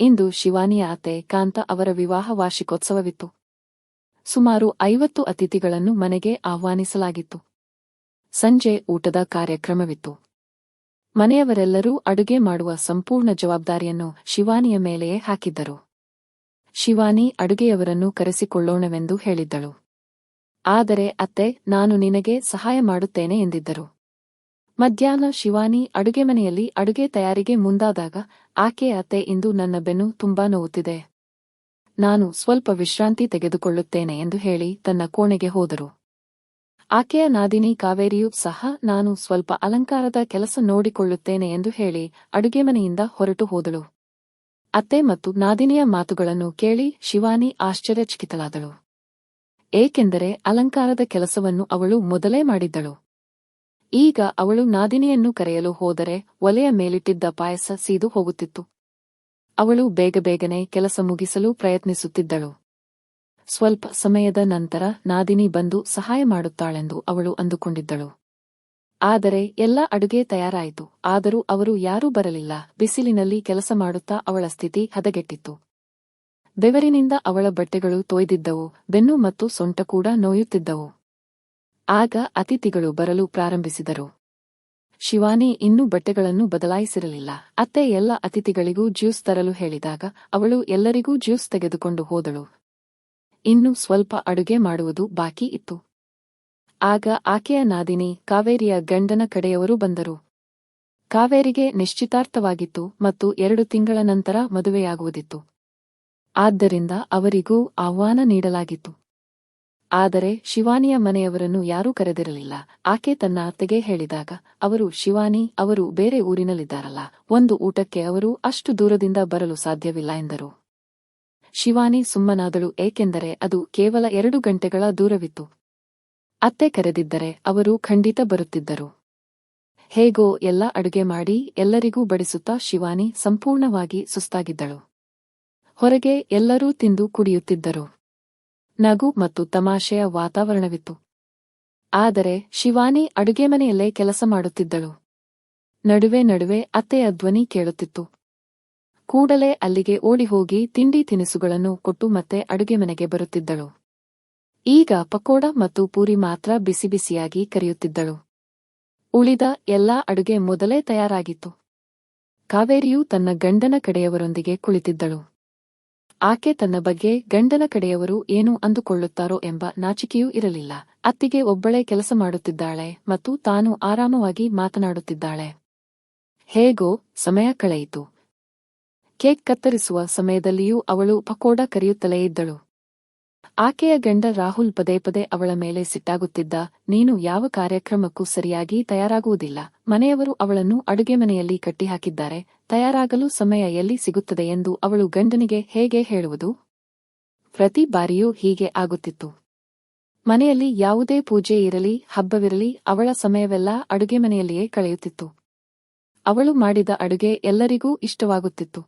ಇಂದು ಶಿವಾನಿಯ ಅತ್ತೆ ಕಾಂತ ಅವರ ವಿವಾಹ ವಾರ್ಷಿಕೋತ್ಸವವಿತ್ತು. ಸುಮಾರು 50 ಅತಿಥಿಗಳನ್ನು ಮನೆಗೆ ಆಹ್ವಾನಿಸಲಾಗಿತ್ತು. ಸಂಜೆ ಊಟದ ಕಾರ್ಯಕ್ರಮವಿತ್ತು. ಮನೆಯವರೆಲ್ಲರೂ ಅಡುಗೆ ಮಾಡುವ ಸಂಪೂರ್ಣ ಜವಾಬ್ದಾರಿಯನ್ನು ಶಿವಾನಿಯ ಮೇಲೆಯೇ ಹಾಕಿದ್ದರು. ಶಿವಾನಿ ಅಡುಗೆಯವರನ್ನು ಕರೆಸಿಕೊಳ್ಳೋಣವೆಂದು ಹೇಳಿದ್ದಳು. ಆದರೆ ಅತ್ತೆ, ನಾನು ನಿನಗೆ ಸಹಾಯ ಮಾಡುತ್ತೇನೆ ಎಂದಿದ್ದರು. ಮಧ್ಯಾಹ್ನ ಶಿವಾನಿ ಅಡುಗೆಮನೆಯಲ್ಲಿ ಅಡುಗೆ ತಯಾರಿಗೆ ಮುಂದಾದಾಗ, ಆಕೆಯ ಅತ್ತೆ, ಇಂದು ನನ್ನ ಬೆನ್ನು ತುಂಬಾ ನೋವುತ್ತಿದೆ. ನಾನು ಸ್ವಲ್ಪ ವಿಶ್ರಾಂತಿ ತೆಗೆದುಕೊಳ್ಳುತ್ತೇನೆ ಎಂದು ಹೇಳಿ ತನ್ನ ಕೋಣೆಗೆ ಹೋದರು. ಆಕೆಯ ನಾದಿನಿ ಕಾವೇರಿಯೂ ಸಹ ನಾನು ಸ್ವಲ್ಪ ಅಲಂಕಾರದ ಕೆಲಸ ನೋಡಿಕೊಳ್ಳುತ್ತೇನೆ ಎಂದು ಹೇಳಿ ಅಡುಗೆಮನೆಯಿಂದ ಹೊರಟು ಹೋದಳು. ಅತ್ತೆ ಮತ್ತು ನಾದಿನಿಯ ಮಾತುಗಳನ್ನು ಕೇಳಿ ಶಿವಾನಿ ಆಶ್ಚರ್ಯಚಕಿತಳಾದಳು. ಏಕೆಂದರೆ ಅಲಂಕಾರದ ಕೆಲಸವನ್ನು ಅವಳು ಮೊದಲೇ ಮಾಡಿದ್ದಳು. ಈಗ ಅವಳು ನಾದಿನಿಯನ್ನು ಕರೆಯಲು ಹೋದರೆ ಒಲೆಯ ಮೇಲಿಟ್ಟಿದ್ದ ಪಾಯಸ ಸೀದು ಹೋಗುತ್ತಿತ್ತು. ಅವಳು ಬೇಗಬೇಗನೆ ಕೆಲಸ ಮುಗಿಸಲು ಪ್ರಯತ್ನಿಸುತ್ತಿದ್ದಳು. ಸ್ವಲ್ಪ ಸಮಯದ ನಂತರ ನಾದಿನಿ ಬಂದು ಸಹಾಯ ಮಾಡುತ್ತಾಳೆಂದು ಅವಳು ಅಂದುಕೊಂಡಿದ್ದಳು. ಆದರೆ ಎಲ್ಲ ಅಡುಗೆ ತಯಾರಾಯಿತು. ಆದರೂ ಅವರು ಯಾರೂ ಬರಲಿಲ್ಲ. ಬಿಸಿಲಿನಲ್ಲಿ ಕೆಲಸ ಮಾಡುತ್ತಾ ಅವಳ ಸ್ಥಿತಿ ಹದಗೆಟ್ಟಿತ್ತು. ಬೆವರಿನಿಂದ ಅವಳ ಬಟ್ಟೆಗಳು ತೊಯ್ದಿದ್ದವು, ಬೆನ್ನು ಮತ್ತು ಸೊಂಟ ಕೂಡ ನೋಯುತ್ತಿದ್ದವು. ಆಗ ಅತಿಥಿಗಳು ಬರಲು ಪ್ರಾರಂಭಿಸಿದರು. ಶಿವಾನಿ ಇನ್ನೂ ಬಟ್ಟೆಗಳನ್ನು ಬದಲಾಯಿಸಿರಲಿಲ್ಲ. ಅತ್ತೆ ಎಲ್ಲ ಅತಿಥಿಗಳಿಗೂ ಜ್ಯೂಸ್ ತರಲು ಹೇಳಿದಾಗ ಅವಳು ಎಲ್ಲರಿಗೂ ಜ್ಯೂಸ್ ತೆಗೆದುಕೊಂಡು ಹೋದಳು. ಇನ್ನು ಸ್ವಲ್ಪ ಅಡುಗೆ ಮಾಡುವುದು ಬಾಕಿ ಇತ್ತು. ಆಗ ಆಕೆಯ ನಾದಿನಿ ಕಾವೇರಿಯ ಗಂಡನ ಕಡೆಯವರು ಬಂದರು. ಕಾವೇರಿಗೆ ನಿಶ್ಚಿತಾರ್ಥವಾಗಿತ್ತು ಮತ್ತು 2 ತಿಂಗಳ ನಂತರ ಮದುವೆಯಾಗುವುದಿತ್ತು. ಆದ್ದರಿಂದ ಅವರಿಗೂ ಆಹ್ವಾನ ನೀಡಲಾಗಿತ್ತು. ಆದರೆ ಶಿವಾನಿಯ ಮನೆಯವರನ್ನು ಯಾರೂ ಕರೆದಿರಲಿಲ್ಲ. ಆಕೆ ತನ್ನ ಅತ್ತೆಗೆ ಹೇಳಿದಾಗ ಅವರು, ಶಿವಾನಿ ಅವರು ಬೇರೆ ಊರಿನಲ್ಲಿದ್ದಾರಲ್ಲ, ಒಂದು ಊಟಕ್ಕೆ ಅವರು ಅಷ್ಟು ದೂರದಿಂದ ಬರಲು ಸಾಧ್ಯವಿಲ್ಲ ಎಂದರು. ಶಿವಾನಿ ಸುಮ್ಮನಾದಳು, ಏಕೆಂದರೆ ಅದು ಕೇವಲ 2 ಗಂಟೆಗಳ ದೂರವಿತ್ತು. ಅತ್ತೆ ಕರೆದಿದ್ದರೆ ಅವರು ಖಂಡಿತ ಬರುತ್ತಿದ್ದರು. ಹೇಗೋ ಎಲ್ಲ ಅಡುಗೆ ಮಾಡಿ ಎಲ್ಲರಿಗೂ ಬಡಿಸುತ್ತಾ ಶಿವಾನಿ ಸಂಪೂರ್ಣವಾಗಿ ಸುಸ್ತಾಗಿದ್ದಳು. ಹೊರಗೆ ಎಲ್ಲರೂ ತಿಂದು ಕುಡಿಯುತ್ತಿದ್ದರು. ನಗು ಮತ್ತು ತಮಾಷೆಯ ವಾತಾವರಣವಿತ್ತು. ಆದರೆ ಶಿವಾನಿ ಅಡುಗೆಮನೆಯಲ್ಲೇ ಕೆಲಸ ಮಾಡುತ್ತಿದ್ದಳು. ನಡುವೆ ನಡುವೆ ಅತ್ತೆಯ ಧ್ವನಿ ಕೇಳುತ್ತಿತ್ತು. ಕೂಡಲೇ ಅಲ್ಲಿಗೆ ಓಡಿಹೋಗಿ ತಿಂಡಿ ತಿನಿಸುಗಳನ್ನು ಕೊಟ್ಟು ಮತ್ತೆ ಅಡುಗೆಮನೆಗೆ ಬರುತ್ತಿದ್ದಳು. ಈಗ ಪಕೋಡ ಮತ್ತು ಪೂರಿ ಮಾತ್ರ ಬಿಸಿ ಬಿಸಿಯಾಗಿ ಕರಿಯುತ್ತಿದ್ದಳು. ಉಳಿದ ಎಲ್ಲಾ ಅಡುಗೆ ಮೊದಲೇ ತಯಾರಾಗಿತ್ತು. ಕಾವೇರಿಯು ತನ್ನ ಗಂಡನ ಕಡೆಯವರೊಂದಿಗೆ ಕುಳಿತಿದ್ದಳು. ಆಕೆ ತನ್ನ ಬಗ್ಗೆ ಗಂಡನ ಕಡೆಯವರು ಏನು ಅಂದುಕೊಳ್ಳುತ್ತಾರೋ ಎಂಬ ನಾಚಿಕೆಯೂ ಇರಲಿಲ್ಲ. ಅತ್ತಿಗೆ ಒಬ್ಬಳೇ ಕೆಲಸ ಮಾಡುತ್ತಿದ್ದಾಳೆ ಮತ್ತು ತಾನು ಆರಾಮವಾಗಿ ಮಾತನಾಡುತ್ತಿದ್ದಾಳೆ. ಹೇಗೋ ಸಮಯ ಕಳೆಯಿತು. ಕೇಕ್ ಕತ್ತರಿಸುವ ಸಮಯದಲ್ಲಿಯೂ ಅವಳು ಪಕೋಡ ಕರಿಯುತ್ತಲೇ ಇದ್ದಳು. ಆಕೆಯ ಗಂಡ ರಾಹುಲ್ ಪದೇ ಪದೇ ಅವಳ ಮೇಲೆ ಸಿಟ್ಟಾಗುತ್ತಿದ್ದ. ನೀನು ಯಾವ ಕಾರ್ಯಕ್ರಮಕ್ಕೂ ಸರಿಯಾಗಿ ತಯಾರಾಗುವುದಿಲ್ಲ. ಮನೆಯವರು ಅವಳನ್ನು ಅಡುಗೆಮನೆಯಲ್ಲಿ ಕಟ್ಟಿಹಾಕಿದ್ದಾರೆ. ತಯಾರಾಗಲು ಸಮಯ ಎಲ್ಲಿ ಸಿಗುತ್ತದೆ ಎಂದು ಅವಳು ಗಂಡನಿಗೆ ಹೇಗೆ ಹೇಳುವುದು? ಪ್ರತಿ ಬಾರಿಯೂ ಹೀಗೆ ಆಗುತ್ತಿತ್ತು. ಮನೆಯಲ್ಲಿ ಯಾವುದೇ ಪೂಜೆ ಇರಲಿ, ಹಬ್ಬವಿರಲಿ, ಅವಳ ಸಮಯವೆಲ್ಲ ಅಡುಗೆಮನೆಯಲ್ಲಿಯೇ ಕಳೆಯುತ್ತಿತ್ತು. ಅವಳು ಮಾಡಿದ ಅಡುಗೆ ಎಲ್ಲರಿಗೂ ಇಷ್ಟವಾಗುತ್ತಿತ್ತು.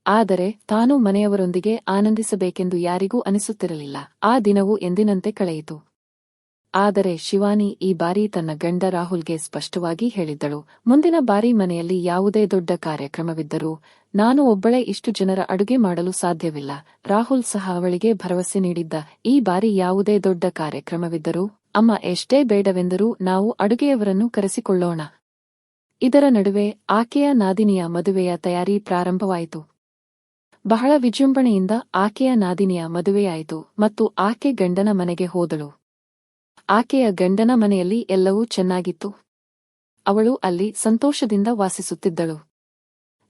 ಆದರೆ ತಾನು ಮನೆಯವರೊಂದಿಗೆ ಆನಂದಿಸಬೇಕೆಂದು ಯಾರಿಗೂ ಅನಿಸುತ್ತಿರಲಿಲ್ಲ. ಆ ದಿನವೂ ಎಂದಿನಂತೆ ಕಳೆಯಿತು. ಆದರೆ ಶಿವಾನಿ ಈ ಬಾರಿ ತನ್ನ ಗಂಡ ರಾಹುಲ್ಗೆ ಸ್ಪಷ್ಟವಾಗಿ ಹೇಳಿದ್ದಳು, ಮುಂದಿನ ಬಾರಿ ಮನೆಯಲ್ಲಿ ಯಾವುದೇ ದೊಡ್ಡ ಕಾರ್ಯಕ್ರಮವಿದ್ದರೂ ನಾನು ಒಬ್ಬಳೇ ಇಷ್ಟು ಜನರ ಅಡುಗೆ ಮಾಡಲು ಸಾಧ್ಯವಿಲ್ಲ. ರಾಹುಲ್ ಸಹ ಅವಳಿಗೆ ಭರವಸೆ ನೀಡಿದ್ದ. ಈ ಬಾರಿ ಯಾವುದೇ ದೊಡ್ಡ ಕಾರ್ಯಕ್ರಮವಿದ್ದರೂ ಅಮ್ಮ ಎಷ್ಟೇ ಬೇಡವೆಂದರೂ ನಾವು ಅಡುಗೆಯವರನ್ನು ಕರೆಸಿಕೊಳ್ಳೋಣ. ಇದರ ನಡುವೆ ಆಕೆಯ ನಾದಿನಿಯ ಮದುವೆಯ ತಯಾರಿ ಪ್ರಾರಂಭವಾಯಿತು. ಬಹಳ ವಿಜೃಂಭಣೆಯಿಂದ ಆಕೆಯ ನಾದಿನಿಯ ಮದುವೆಯಾಯಿತು ಮತ್ತು ಆಕೆ ಗಂಡನ ಮನೆಗೆ ಹೋದಳು. ಆಕೆಯ ಗಂಡನ ಮನೆಯಲ್ಲಿ ಎಲ್ಲವೂ ಚೆನ್ನಾಗಿತ್ತು. ಅವಳು ಅಲ್ಲಿ ಸಂತೋಷದಿಂದ ವಾಸಿಸುತ್ತಿದ್ದಳು.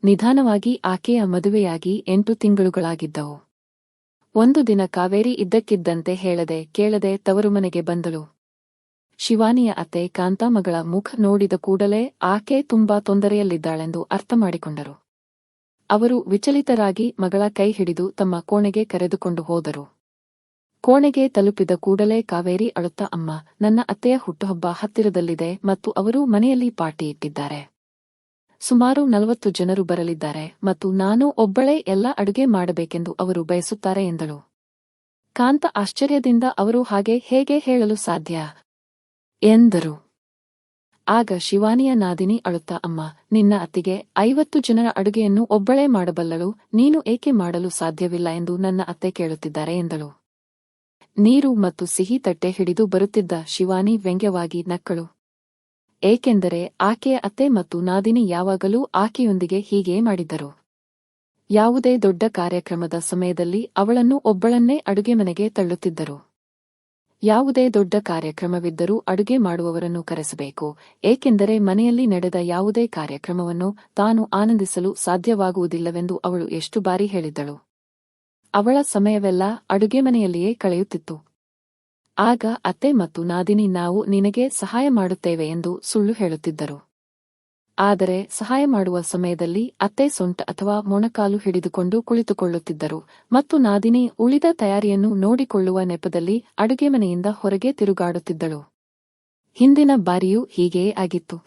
ನಿಧಾನವಾಗಿ ಆಕೆಯ ಮದುವೆಯಾಗಿ 8 ತಿಂಗಳುಗಳಾಗಿದ್ದವು. ಒಂದು ದಿನ ಕಾವೇರಿ ಇದ್ದಕ್ಕಿದ್ದಂತೆ ಹೇಳದೆ ಕೇಳದೆ ತವರುಮನೆಗೆ ಬಂದಳು. ಶಿವಾನಿಯ ಅತ್ತೆ ಕಾಂತ ಮಗಳ ಮುಖ ನೋಡಿದ ಕೂಡಲೇ ಆಕೆ ತುಂಬಾ ತೊಂದರೆಯಲ್ಲಿದ್ದಾಳೆಂದು ಅರ್ಥ ಮಾಡಿಕೊಂಡರು. ಅವರು ವಿಚಲಿತರಾಗಿ ಮಗಳ ಕೈ ಹಿಡಿದು ತಮ್ಮ ಕೋಣೆಗೆ ಕರೆದುಕೊಂಡು ಹೋದರು. ಕೋಣೆಗೆ ತಲುಪಿದ ಕೂಡಲೇ ಕಾವೇರಿ ಅಳುತ್ತಾ, ಅಮ್ಮ, ನನ್ನ ಅತ್ತೆಯ ಹುಟ್ಟುಹಬ್ಬ ಹತ್ತಿರದಲ್ಲಿದೆ ಮತ್ತು ಅವರು ಮನೆಯಲ್ಲಿ ಪಾರ್ಟಿ ಇಟ್ಟಿದ್ದಾರೆ. ಸುಮಾರು 40 ಜನರು ಬರಲಿದ್ದಾರೆ ಮತ್ತು ನಾನು ಒಬ್ಬಳೇ ಎಲ್ಲ ಅಡುಗೆ ಮಾಡಬೇಕೆಂದು ಅವರು ಬಯಸುತ್ತಾರೆ ಎಂದಳು. ಕಾಂತ ಆಶ್ಚರ್ಯದಿಂದ, ಅವರು ಹಾಗೆ ಹೇಗೆ ಹೇಳಲು ಸಾಧ್ಯ ಎಂದರು. ಆಗ ಶಿವಾನಿಯ ನಾದಿನಿ ಅಳುತ್ತಾ, ಅಮ್ಮ, ನಿನ್ನ ಅತ್ತಿಗೆ 50 ಜನರ ಅಡುಗೆಯನ್ನು ಒಬ್ಬಳೇ ಮಾಡಬಲ್ಲಳು, ನೀನು ಏಕೆ ಮಾಡಲು ಸಾಧ್ಯವಿಲ್ಲ ಎಂದು ನನ್ನ ಅತ್ತೆ ಕೇಳುತ್ತಿದ್ದಾರೆ ಎಂದಳು. ನೀರು ಮತ್ತು ಸಿಹಿ ತಟ್ಟೆ ಹಿಡಿದು ಬರುತ್ತಿದ್ದ ಶಿವಾನಿ ವ್ಯಂಗ್ಯವಾಗಿ ನಕ್ಕಳು. ಏಕೆಂದರೆ ಆಕೆಯ ಅತ್ತೆ ಮತ್ತು ನಾದಿನಿ ಯಾವಾಗಲೂ ಆಕೆಯೊಂದಿಗೆ ಹೀಗೇ ಮಾಡಿದ್ದರು. ಯಾವುದೇ ದೊಡ್ಡ ಕಾರ್ಯಕ್ರಮದ ಸಮಯದಲ್ಲಿ ಅವಳನ್ನು ಒಬ್ಬಳನ್ನೇ ಅಡುಗೆ ಮನೆಗೆ ತಳ್ಳುತ್ತಿದ್ದರು. ಯಾವುದೇ ದೊಡ್ಡ ಕಾರ್ಯಕ್ರಮವಿದ್ದರೂ ಅಡುಗೆ ಮಾಡುವವರನ್ನು ಕರೆಸಬೇಕು, ಏಕೆಂದರೆ ಮನೆಯಲ್ಲಿ ನಡೆದ ಯಾವುದೇ ಕಾರ್ಯಕ್ರಮವನ್ನು ತಾನು ಆನಂದಿಸಲು ಸಾಧ್ಯವಾಗುವುದಿಲ್ಲವೆಂದು ಅವಳು ಎಷ್ಟು ಬಾರಿ ಹೇಳಿದ್ದಳು. ಅವಳ ಸಮಯವೆಲ್ಲ ಅಡುಗೆ ಮನೆಯಲ್ಲಿಯೇ ಕಳೆಯುತ್ತಿತ್ತು. ಆಗ ಅತ್ತೆ ಮತ್ತು ನಾದಿನಿ ನಾವು ನಿನಗೆ ಸಹಾಯ ಮಾಡುತ್ತೇವೆ ಎಂದು ಸುಳ್ಳು ಹೇಳುತ್ತಿದ್ದರು. ಆದರೆ ಸಹಾಯ ಮಾಡುವ ಸಮಯದಲ್ಲಿ ಅತ್ತೆ ಸೊಂಟ ಅಥವಾ ಮೊಣಕಾಲು ಹಿಡಿದುಕೊಂಡು ಕುಳಿತುಕೊಳ್ಳುತ್ತಿದ್ದರು ಮತ್ತು ನಾದಿನಿ ಉಳಿದ ತಯಾರಿಯನ್ನು ನೋಡಿಕೊಳ್ಳುವ ನೆಪದಲ್ಲಿ ಅಡುಗೆ ಮನೆಯಿಂದ ಹೊರಗೆ ತಿರುಗಾಡುತ್ತಿದ್ದಳು. ಹಿಂದಿನ ಬಾರಿಯೂ ಹೀಗೆಯೇ ಆಗಿತ್ತು.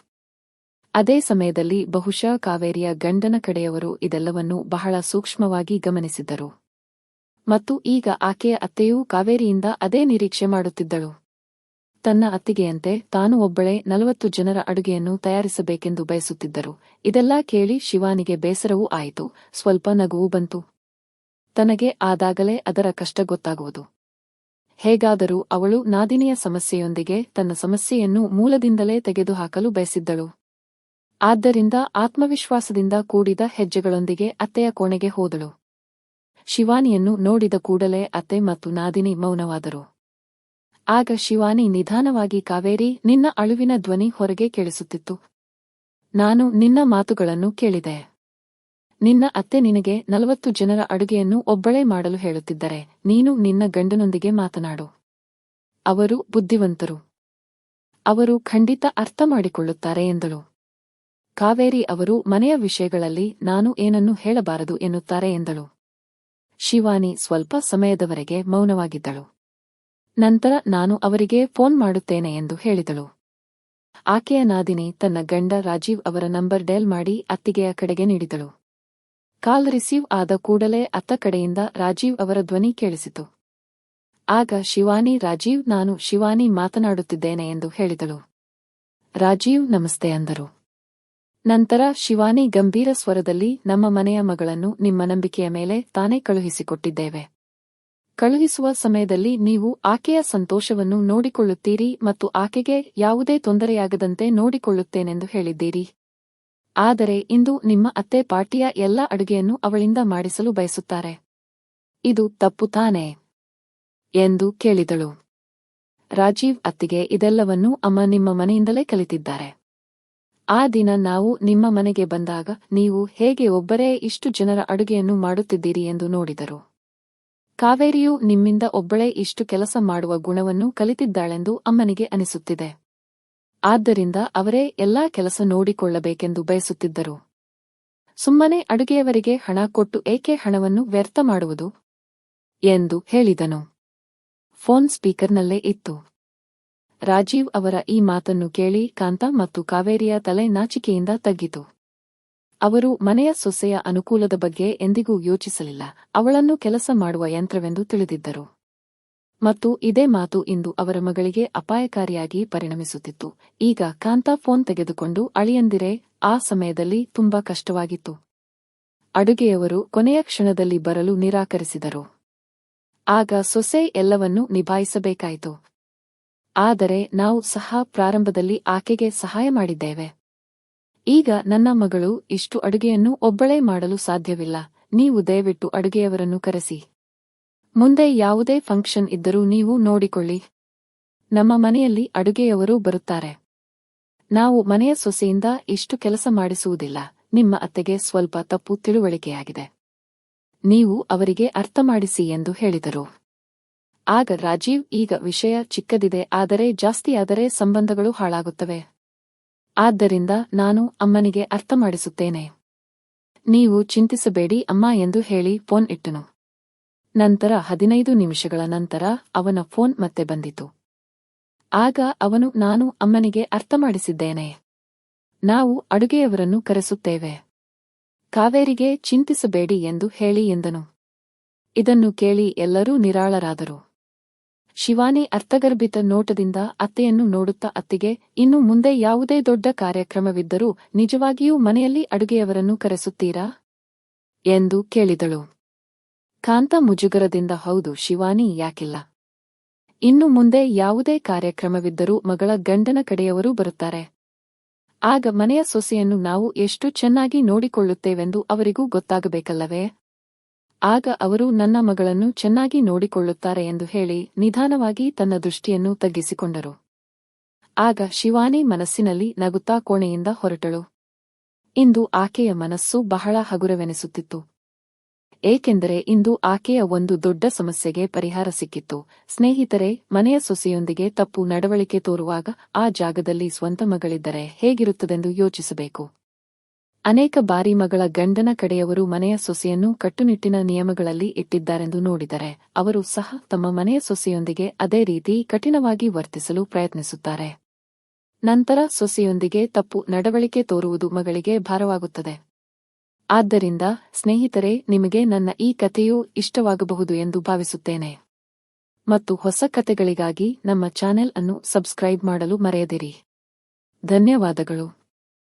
ಅದೇ ಸಮಯದಲ್ಲಿ ಬಹುಶಃ ಕಾವೇರಿಯ ಗಂಡನ ಕಡೆಯವರು ಇದೆಲ್ಲವನ್ನೂ ಬಹಳ ಸೂಕ್ಷ್ಮವಾಗಿ ಗಮನಿಸಿದ್ದರು. ಮತ್ತು ಈಗ ಆಕೆಯ ಅತ್ತೆಯೂ ಕಾವೇರಿಯಿಂದ ಅದೇ ನಿರೀಕ್ಷೆ ಮಾಡುತ್ತಿದ್ದಳು. ತನ್ನ ಅತ್ತಿಗೆಯಂತೆ ತಾನು ಒಬ್ಬಳೇ 40 ಜನರ ಅಡುಗೆಯನ್ನು ತಯಾರಿಸಬೇಕೆಂದು ಬಯಸುತ್ತಿದ್ದರು. ಇದೆಲ್ಲಾ ಕೇಳಿ ಶಿವಾನಿಗೆ ಬೇಸರವೂ ಆಯಿತು, ಸ್ವಲ್ಪ ನಗುವೂ ಬಂತು. ತನಗೆ ಆದಾಗಲೇ ಅದರ ಕಷ್ಟ ಗೊತ್ತಾಗುವುದು. ಹೇಗಾದರೂ ಅವಳು ನಾದಿನಿಯ ಸಮಸ್ಯೆಯೊಂದಿಗೆ ತನ್ನ ಸಮಸ್ಯೆಯನ್ನು ಮೂಲದಿಂದಲೇ ತೆಗೆದುಹಾಕಲು ಬಯಸಿದ್ದಳು. ಆದ್ದರಿಂದ ಆತ್ಮವಿಶ್ವಾಸದಿಂದ ಕೂಡಿದ ಹೆಜ್ಜೆಗಳೊಂದಿಗೆ ಅತ್ತೆಯ ಕೋಣೆಗೆ ಹೋದಳು. ಶಿವಾನಿಯನ್ನು ನೋಡಿದ ಕೂಡಲೇ ಅತ್ತೆ ಮತ್ತು ನಾದಿನಿ ಮೌನವಾದರು. ಆಗ ಶಿವಾನಿ ನಿಧಾನವಾಗಿ, ಕಾವೇರಿ, ನಿನ್ನ ಅಳುವಿನ ಧ್ವನಿ ಹೊರಗೆ ಕೇಳಿಸುತ್ತಿತ್ತು. ನಾನು ನಿನ್ನ ಮಾತುಗಳನ್ನು ಕೇಳಿದೆ. ನಿನ್ನ ಅತ್ತೆ ನಿನಗೆ 40 ಜನರ ಅಡುಗೆಯನ್ನು ಒಬ್ಬಳೇ ಮಾಡಲು ಹೇಳುತ್ತಿದ್ದರೆ ನೀನು ನಿನ್ನ ಗಂಡನೊಂದಿಗೆ ಮಾತನಾಡು. ಅವರು ಬುದ್ಧಿವಂತರು. ಅವರು ಖಂಡಿತ ಅರ್ಥ ಮಾಡಿಕೊಳ್ಳುತ್ತಾರೆ ಎಂದಳು. ಕಾವೇರಿ ಅವರು ಮನೆಯ ವಿಷಯಗಳಲ್ಲಿ ನಾನು ಏನನ್ನೂ ಹೇಳಬಾರದು ಎನ್ನುತ್ತಾರೆ ಎಂದಳು. ಶಿವಾನಿ ಸ್ವಲ್ಪ ಸಮಯದವರೆಗೆ ಮೌನವಾಗಿದ್ದಳು. ನಂತರ ನಾನು ಅವರಿಗೆ ಫೋನ್ ಮಾಡುತ್ತೇನೆ ಎಂದು ಹೇಳಿದಳು. ಆಕೆಯ ನಾದಿನಿ ತನ್ನ ಗಂಡ ರಾಜೀವ್ ಅವರ ನಂಬರ್ ಡಯಲ್ ಮಾಡಿ ಅತ್ತಿಗೆಯ ಕಡೆಗೆ ನೀಡಿದಳು. ಕಾಲ್ ರಿಸೀವ್ ಆದ ಕೂಡಲೇ ಅತ್ತ ಕಡೆಯಿಂದ ರಾಜೀವ್ ಅವರ ಧ್ವನಿ ಕೇಳಿಸಿತು. ಆಗ ಶಿವಾನಿ, ರಾಜೀವ್, ನಾನು ಶಿವಾನಿ ಮಾತನಾಡುತ್ತಿದ್ದೇನೆ ಎಂದು ಹೇಳಿದಳು. ರಾಜೀವ್ ನಮಸ್ತೆ ಅಂದರು. ನಂತರ ಶಿವಾನಿ ಗಂಭೀರ ಸ್ವರದಲ್ಲಿ, ನಮ್ಮ ಮನೆಯ ಮಗಳನ್ನು ನಿಮ್ಮ ನಂಬಿಕೆಯ ಮೇಲೆ ತಾನೇ ಕಳುಹಿಸಿಕೊಟ್ಟಿದ್ದೇವೆ. ಕಳುಹಿಸುವ ಸಮಯದಲ್ಲಿ ನೀವು ಆಕೆಯ ಸಂತೋಷವನ್ನು ನೋಡಿಕೊಳ್ಳುತ್ತೀರಿ ಮತ್ತು ಆಕೆಗೆ ಯಾವುದೇ ತೊಂದರೆಯಾಗದಂತೆ ನೋಡಿಕೊಳ್ಳುತ್ತೇನೆಂದು ಹೇಳಿದ್ದೀರಿ. ಆದರೆ ಇಂದು ನಿಮ್ಮ ಅತ್ತೆ ಪಾರ್ಟಿಯ ಎಲ್ಲ ಅಡುಗೆಯನ್ನು ಅವಳಿಂದ ಮಾಡಿಸಲು ಬಯಸುತ್ತಾರೆ. ಇದು ತಪ್ಪು ತಾನೇ ಎಂದು ಕೇಳಿದಳು. ರಾಜೀವ್ ಅತ್ತಿಗೆ, ಇದೆಲ್ಲವನ್ನೂ ಅಮ್ಮ ನಿಮ್ಮ ಮನೆಯಿಂದಲೇ ಕಲಿತಿದ್ದಾರೆ. ಆ ದಿನ ನಾವು ನಿಮ್ಮ ಮನೆಗೆ ಬಂದಾಗ ನೀವು ಹೇಗೆ ಒಬ್ಬರೇ ಇಷ್ಟು ಜನರ ಅಡುಗೆಯನ್ನು ಮಾಡುತ್ತಿದ್ದೀರಿ ಎಂದು ನೋಡಿದರು. ಕಾವೇರಿಯು ನಿಮ್ಮಿಂದ ಒಬ್ಬಳೇ ಇಷ್ಟು ಕೆಲಸ ಮಾಡುವ ಗುಣವನ್ನು ಕಲಿತಿದ್ದಾಳೆಂದು ಅಮ್ಮನಿಗೆ ಅನಿಸುತ್ತಿದೆ. ಆದ್ದರಿಂದ ಅವರೇ ಎಲ್ಲಾ ಕೆಲಸ ನೋಡಿಕೊಳ್ಳಬೇಕೆಂದು ಬಯಸುತ್ತಿದ್ದರು. ಸುಮ್ಮನೆ ಅಡುಗೆಯವರಿಗೆ ಹಣ ಕೊಟ್ಟು ಏಕೆ ಹಣವನ್ನು ವ್ಯರ್ಥ ಮಾಡುವುದು ಎಂದು ಹೇಳಿದನು. ಫೋನ್ ಸ್ಪೀಕರ್ನಲ್ಲೇ ಇತ್ತು. ರಾಜೀವ್ ಅವರ ಈ ಮಾತನ್ನು ಕೇಳಿ ಕಾಂತ ಮತ್ತು ಕಾವೇರಿಯ ತಲೆ ನಾಚಿಕೆಯಿಂದ ತಗ್ಗಿತು. ಅವರು ಮನೆಯ ಸೊಸೆಯ ಅನುಕೂಲದ ಬಗ್ಗೆ ಎಂದಿಗೂ ಯೋಚಿಸಲಿಲ್ಲ. ಅವಳನ್ನು ಕೆಲಸ ಮಾಡುವ ಯಂತ್ರವೆಂದು ತಿಳಿದಿದ್ದರು. ಮತ್ತು ಇದೇ ಮಾತು ಇಂದು ಅವರ ಮಗಳಿಗೆ ಅಪಾಯಕಾರಿಯಾಗಿ ಪರಿಣಮಿಸುತ್ತಿತ್ತು. ಈಗ ಕಾಂತ ಫೋನ್ ತೆಗೆದುಕೊಂಡು, ಅಳಿಯಂದಿರೆ, ಆ ಸಮಯದಲ್ಲಿ ತುಂಬಾ ಕಷ್ಟವಾಗಿತ್ತು. ಅಡುಗೆಯವರು ಕೊನೆಯ ಕ್ಷಣದಲ್ಲಿ ಬರಲು ನಿರಾಕರಿಸಿದರು. ಆಗ ಸೊಸೆ ಎಲ್ಲವನ್ನೂ ನಿಭಾಯಿಸಬೇಕಾಯಿತು. ಆದರೆ ನಾವು ಸಹ ಪ್ರಾರಂಭದಲ್ಲಿ ಆಕೆಗೆ ಸಹಾಯ ಮಾಡಿದ್ದೇವೆ. ಈಗ ನನ್ನ ಮಗಳು ಇಷ್ಟು ಅಡುಗೆಯನ್ನು ಒಬ್ಬಳೇ ಮಾಡಲು ಸಾಧ್ಯವಿಲ್ಲ. ನೀವು ದಯವಿಟ್ಟು ಅಡುಗೆಯವರನ್ನು ಕರೆಸಿ. ಮುಂದೆ ಯಾವುದೇ ಫಂಕ್ಷನ್ ಇದ್ದರೂ ನೀವು ನೋಡಿಕೊಳ್ಳಿ. ನಮ್ಮ ಮನೆಯಲ್ಲಿ ಅಡುಗೆಯವರು ಬರುತ್ತಾರೆ. ನಾವು ಮನೆಯ ಸೊಸೆಯಿಂದ ಇಷ್ಟು ಕೆಲಸ ಮಾಡಿಸುವುದಿಲ್ಲ. ನಿಮ್ಮ ಅತ್ತೆಗೆ ಸ್ವಲ್ಪ ತಪ್ಪು ತಿಳುವಳಿಕೆಯಾಗಿದೆ. ನೀವು ಅವರಿಗೆ ಅರ್ಥ ಮಾಡಿಸಿ ಎಂದು ಹೇಳಿದರು. ಆಗ ರಾಜೀವ್, ಈಗ ವಿಷಯ ಚಿಕ್ಕದಿದೆ, ಆದರೆ ಜಾಸ್ತಿಯಾದರೆ ಸಂಬಂಧಗಳು ಹಾಳಾಗುತ್ತವೆ. ಆದ್ದರಿಂದ ನಾನು ಅಮ್ಮನಿಗೆ ಅರ್ಥ ಮಾಡಿಸುತ್ತೇನೆ. ನೀವು ಚಿಂತಿಸಬೇಡಿ ಅಮ್ಮ ಎಂದು ಹೇಳಿ ಫೋನ್ ಇಟ್ಟನು. ನಂತರ 15 ನಿಮಿಷಗಳ ನಂತರ ಅವನ ಫೋನ್ ಮತ್ತೆ ಬಂದಿತು. ಆಗ ಅವನು, ನಾನು ಅಮ್ಮನಿಗೆ ಅರ್ಥ ಮಾಡಿಸಿದ್ದೇನೆ. ನಾವು ಅಡುಗೆಯವರನ್ನು ಕರೆಸುತ್ತೇವೆ. ಕಾವೇರಿಗೆ ಚಿಂತಿಸಬೇಡಿ ಎಂದು ಹೇಳಿ ಎಂದನು. ಇದನ್ನು ಕೇಳಿ ಎಲ್ಲರೂ ನಿರಾಳರಾದರು. ಶಿವಾನಿ ಅರ್ಥಗರ್ಭಿತ ನೋಟದಿಂದ ಅತ್ತೆಯನ್ನು ನೋಡುತ್ತಾ ಅತ್ತಿಗೆ, ಇನ್ನು ಮುಂದೆ ಯಾವುದೇ ದೊಡ್ಡ ಕಾರ್ಯಕ್ರಮವಿದ್ದರೂ ನಿಜವಾಗಿಯೂ ಮನೆಯಲ್ಲಿ ಅಡುಗೆಯವರನ್ನು ಕರೆಸುತ್ತೀರಾ? ಎಂದು ಕೇಳಿದಳು. ಕಾಂತ ಮುಜುಗರದಿಂದ ಹೌದು ಶಿವಾನಿ, ಯಾಕಿಲ್ಲ. ಇನ್ನು ಮುಂದೆ ಯಾವುದೇ ಕಾರ್ಯಕ್ರಮವಿದ್ದರೂ ಮಗಳ ಗಂಡನ ಕಡೆಯವರು ಬರುತ್ತಾರೆ. ಆಗ ಮನೆಯ ಸೊಸೆಯನ್ನು ನಾವು ಎಷ್ಟು ಚೆನ್ನಾಗಿ ನೋಡಿಕೊಳ್ಳುತ್ತೇವೆಂದು ಅವರಿಗೂ ಗೊತ್ತಾಗಬೇಕಲ್ಲವೇ? ಆಗ ಅವರು ನನ್ನ ಮಗಳನ್ನು ಚೆನ್ನಾಗಿ ನೋಡಿಕೊಳ್ಳುತ್ತಾರೆ ಎಂದು ಹೇಳಿ ನಿಧಾನವಾಗಿ ತನ್ನ ದೃಷ್ಟಿಯನ್ನು ತಗ್ಗಿಸಿಕೊಂಡರು. ಆಗ ಶಿವಾನಿ ಮನಸ್ಸಿನಲ್ಲಿ ನಗುತ್ತಾ ಕೋಣೆಯಿಂದ ಹೊರಟಳು. ಇಂದು ಆಕೆಯ ಮನಸ್ಸು ಬಹಳ ಹಗುರವೆನಿಸುತ್ತಿತ್ತು. ಏಕೆಂದರೆ ಇಂದು ಆಕೆಯ ಒಂದು ದೊಡ್ಡ ಸಮಸ್ಯೆಗೆ ಪರಿಹಾರ ಸಿಕ್ಕಿತ್ತು. ಸ್ನೇಹಿತರೆ, ಮನೆಯ ಸೊಸೆಯೊಂದಿಗೆ ತಪ್ಪು ನಡವಳಿಕೆ ತೋರುವಾಗ ಆ ಜಾಗದಲ್ಲಿ ಸ್ವಂತ ಮಗಳಿದ್ದರೆ ಹೇಗಿರುತ್ತದೆಂದು ಯೋಚಿಸಬೇಕು. ಅನೇಕ ಬಾರಿ ಮಗಳ ಗಂಡನ ಕಡೆಯವರು ಮನೆಯ ಸೊಸೆಯನ್ನು ಕಟ್ಟುನಿಟ್ಟಿನ ನಿಯಮಗಳಲ್ಲಿ ಇಟ್ಟಿದ್ದಾರೆಂದು ನೋಡಿದರೆ ಅವರು ಸಹ ತಮ್ಮ ಮನೆಯ ಸೊಸೆಯೊಂದಿಗೆ ಅದೇ ರೀತಿ ಕಠಿಣವಾಗಿ ವರ್ತಿಸಲು ಪ್ರಯತ್ನಿಸುತ್ತಾರೆ. ನಂತರ ಸೊಸೆಯೊಂದಿಗೆ ತಪ್ಪು ನಡವಳಿಕೆ ತೋರುವುದು ಮಗಳಿಗೆ ಭಾರವಾಗುತ್ತದೆ. ಆದ್ದರಿಂದ ಸ್ನೇಹಿತರೆ, ನಿಮಗೆ ನನ್ನ ಈ ಕಥೆಯೂ ಇಷ್ಟವಾಗಬಹುದು ಎಂದು ಭಾವಿಸುತ್ತೇನೆ. ಮತ್ತು ಹೊಸ ಕಥೆಗಳಿಗಾಗಿ ನಮ್ಮ ಚಾನೆಲ್ ಅನ್ನು ಸಬ್ಸ್ಕ್ರೈಬ್ ಮಾಡಲು ಮರೆಯದಿರಿ. ಧನ್ಯವಾದಗಳು.